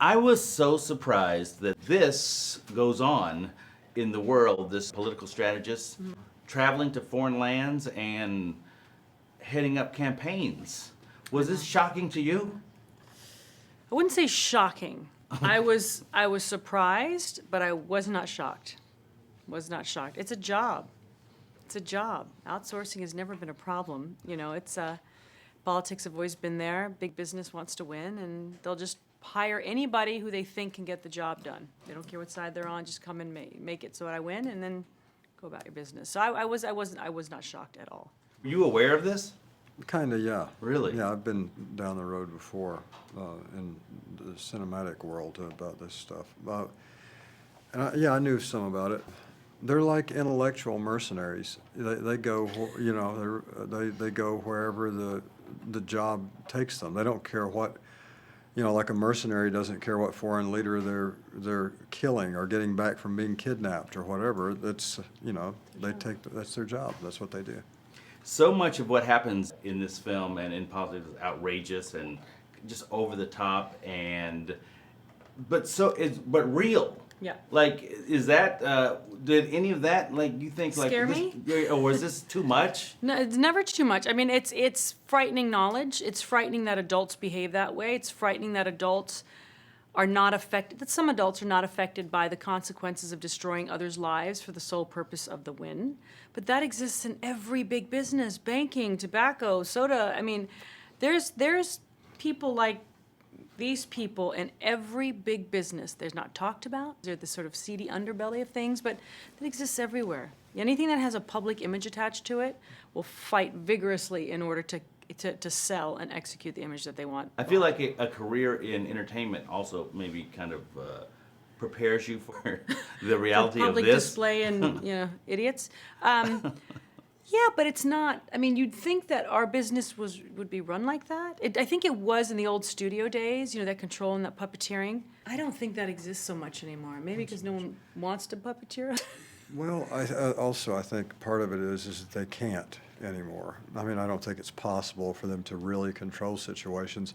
I was so surprised that this goes on in the world, this political strategist traveling to foreign lands and heading up campaigns. Was this shocking to you? I wouldn't say shocking. I was surprised, but I was not shocked. Was not shocked. It's a job. It's a job. Outsourcing has never been a problem. It's politics have always been there. Big business wants to win, and they'll just hire anybody who they think can get the job done. They don't care what side they're on. Just come and make it so that I win, and then go about your business. So I was not shocked at all. Were you aware of this? Kind of, yeah. Really? Yeah, I've been down the road before in the cinematic world about this stuff. I knew some about it. They're like intellectual mercenaries. They go, they go wherever the job takes them. They don't care what, like a mercenary doesn't care what foreign leader they're killing or getting back from being kidnapped or whatever. That's that's their job. That's what they do. So much of what happens in this film and in politics is outrageous and just over the top but real. Yeah. Like, is that did any of that, like, you think like Scare this, me? or was this too much? No, it's never too much. I mean, it's frightening knowledge. It's frightening that adults behave that way. It's frightening that adults are not affected, that some adults are not affected by the consequences of destroying others' lives for the sole purpose of the win. But that exists in every big business, banking, tobacco, soda. I mean, there's people like these people in every big business. They're not talked about. They're the sort of seedy underbelly of things, but that exists everywhere. Anything that has a public image attached to it will fight vigorously in order to sell and execute the image that they want. I feel like a career in entertainment also maybe kind of prepares you for the reality of Public this. display and idiots. Yeah, but it's not. I mean, you'd think that our business would be run like that. I think it was in the old studio days, that control and that puppeteering. I don't think that exists so much anymore. Maybe because no one wants to puppeteer. Well, I think part of it is that they can't anymore. I mean, I don't think it's possible for them to really control situations.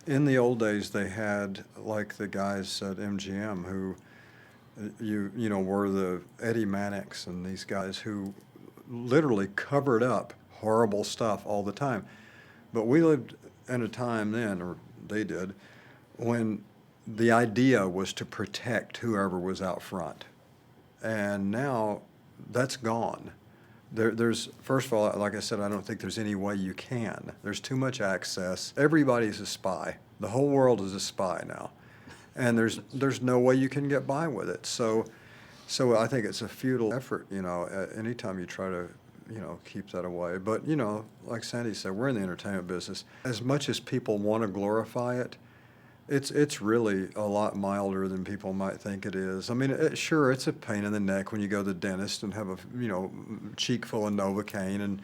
In the old days, they had, like the guys at MGM who, were the Eddie Mannix and these guys who literally covered up horrible stuff all the time. But we lived in a time then, or they did, when the idea was to protect whoever was out front. And now that's gone. There's, first of all, like I said, I don't think there's any way you can. There's too much access. Everybody's a spy. The whole world is a spy now. And there's no way you can get by with it. So I think it's a futile effort, anytime you try to, keep that away. But, like Sandy said, we're in the entertainment business. As much as people want to glorify it, it's really a lot milder than people might think it is. I mean, sure, it's a pain in the neck when you go to the dentist and have a, cheek full of Novocaine and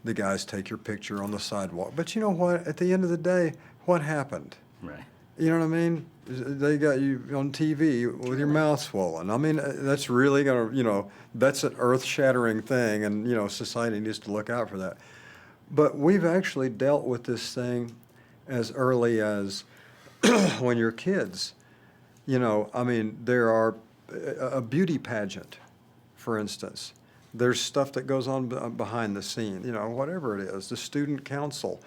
the guys take your picture on the sidewalk. But you know what? At the end of the day, what happened? Right. You know what I mean? They got you on TV with your mouth swollen. I mean, that's really going to, that's an earth-shattering thing, and, society needs to look out for that. But we've actually dealt with this thing as early as when you're kids. I mean, there are a beauty pageant, for instance. There's stuff that goes on behind the scene, whatever it is, the student council.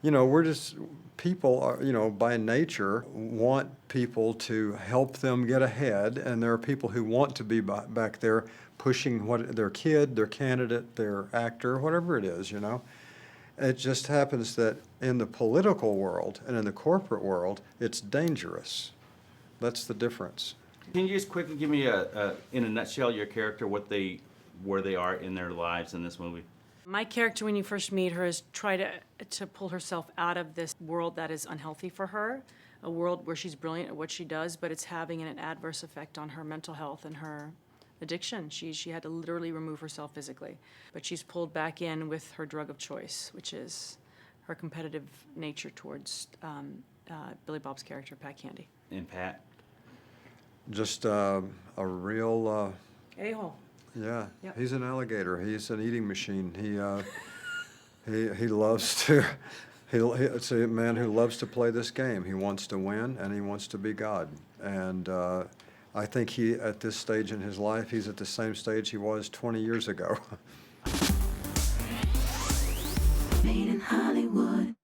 We're just, people are, by nature, want people to help them get ahead, and there are people who want to be back there pushing their kid, their candidate, their actor, whatever it is, It just happens that in the political world and in the corporate world, it's dangerous. That's the difference. Can you just quickly give me in a nutshell, your character, where they are in their lives in this movie? My character, when you first meet her, is try to pull herself out of this world that is unhealthy for her, a world where she's brilliant at what she does, but it's having an adverse effect on her mental health and her addiction. She had to literally remove herself physically, but she's pulled back in with her drug of choice, which is her competitive nature towards Billy Bob's character, Pat Candy. And Pat? Just a real... A-hole. Yeah, Yep. He's an alligator. He's an eating machine. He loves to It's a man who loves to play this game. He wants to win, and he wants to be God. And I think at this stage in his life, he's at the same stage he was 20 years ago. Made in Hollywood.